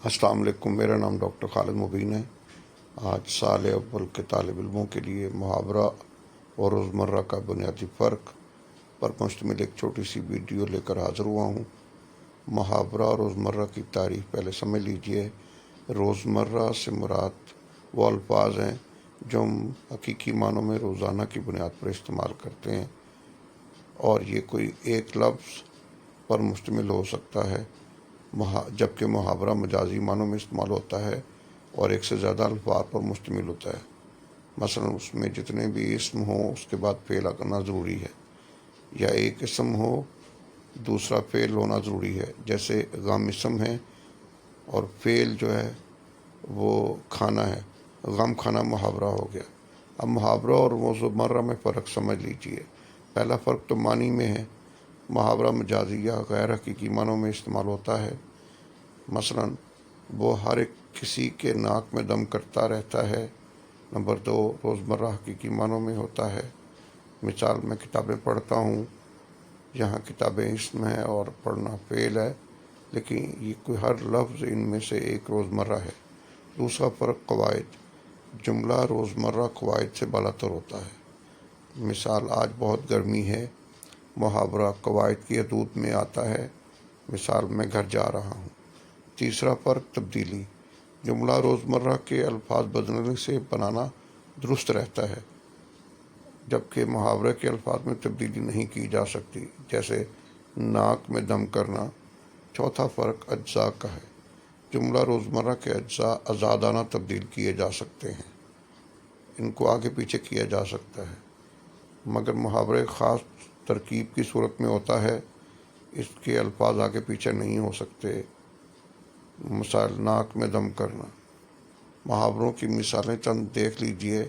السلام علیکم، میرا نام ڈاکٹر خالد مبین ہے۔ آج سال اول کے طالب علموں کے لیے محاورہ اور روزمرہ کا بنیادی فرق پر مشتمل ایک چھوٹی سی ویڈیو لے کر حاضر ہوا ہوں۔ محاورہ اور روزمرہ کی تعریف پہلے سمجھ لیجئے۔ روزمرہ سے مراد وہ الفاظ ہیں جو ہم حقیقی معنوں میں روزانہ کی بنیاد پر استعمال کرتے ہیں، اور یہ کوئی ایک لفظ پر مشتمل ہو سکتا ہے، جبکہ محاورہ مجازی معنوں میں استعمال ہوتا ہے اور ایک سے زیادہ الفاظ پر مشتمل ہوتا ہے۔ مثلا اس میں جتنے بھی اسم ہوں اس کے بعد فعل آنا ضروری ہے، یا ایک اسم ہو دوسرا فعل ہونا ضروری ہے۔ جیسے غم اسم ہے اور فعل جو ہے وہ کھانا ہے، غم کھانا محاورہ ہو گیا۔ اب محاورہ اور روزمرہ میں فرق سمجھ لیجئے۔ پہلا فرق تو معنی میں ہے۔ محاورہ مجازی یا غیر حقیقی معنوں میں استعمال ہوتا ہے، مثلا وہ ہر ایک کسی کے ناک میں دم کرتا رہتا ہے۔ نمبر 2، روزمرہ حقیقی معنوں میں ہوتا ہے۔ مثال، میں کتابیں پڑھتا ہوں، یہاں کتابیں اسم ہے اور پڑھنا فعل ہے، لیکن یہ کوئی ہر لفظ ان میں سے ایک روزمرہ ہے۔ دوسرا فرق قواعد۔ جملہ روزمرہ قواعد سے بالاتر ہوتا ہے۔ مثال، آج بہت گرمی ہے، محاورہ قواعد کی حدود میں آتا ہے۔ مثال، میں گھر جا رہا ہوں۔ تیسرا فرق تبدیلی۔ جملہ روزمرہ کے الفاظ بدلنے سے بنانا درست رہتا ہے، جبکہ محاورے کے الفاظ میں تبدیلی نہیں کی جا سکتی، جیسے ناک میں دم کرنا۔ چوتھا فرق اجزاء کا ہے۔ جملہ روزمرہ کے اجزاء آزادانہ تبدیل کیے جا سکتے ہیں، ان کو آگے پیچھے کیا جا سکتا ہے، مگر محاورے خاص ترکیب کی صورت میں ہوتا ہے، اس کے الفاظ آگے پیچھے نہیں ہو سکتے۔ مثال، ناک میں دم کرنا۔ محاوروں کی مثالیں چند دیکھ لیجئے۔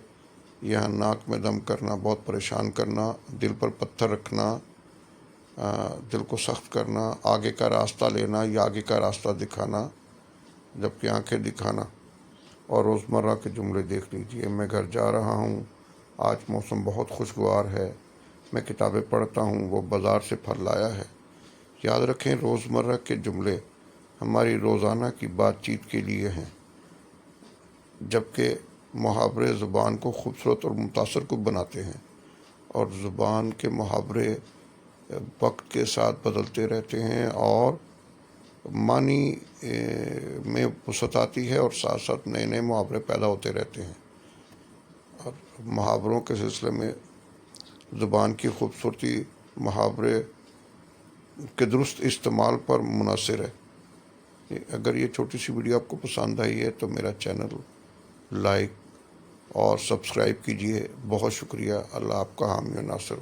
یہاں ناک میں دم کرنا، بہت پریشان کرنا، دل پر پتھر رکھنا، دل کو سخت کرنا، آگے کا راستہ لینا یا آگے کا راستہ دکھانا، جبکہ آنکھیں دکھانا۔ اور روزمرہ کے جملے دیکھ لیجئے۔ میں گھر جا رہا ہوں، آج موسم بہت خوشگوار ہے، میں کتابیں پڑھتا ہوں، وہ بازار سے پھل لایا ہے۔ یاد رکھیں، روزمرہ کے جملے ہماری روزانہ کی بات چیت کے لیے ہیں، جبکہ محاورے زبان کو خوبصورت اور متاثر کن بناتے ہیں، اور زبان کے محاورے وقت کے ساتھ بدلتے رہتے ہیں اور معنی میں وسعت آتی ہے، اور ساتھ ساتھ نئے نئے محاورے پیدا ہوتے رہتے ہیں۔ اور محاوروں کے سلسلے میں زبان کی خوبصورتی محاورے کے درست استعمال پر منحصر ہے۔ اگر یہ چھوٹی سی ویڈیو آپ کو پسند آئی ہے تو میرا چینل لائک اور سبسکرائب کیجیے۔ بہت شکریہ۔ اللہ آپ کا حامی و ناصر۔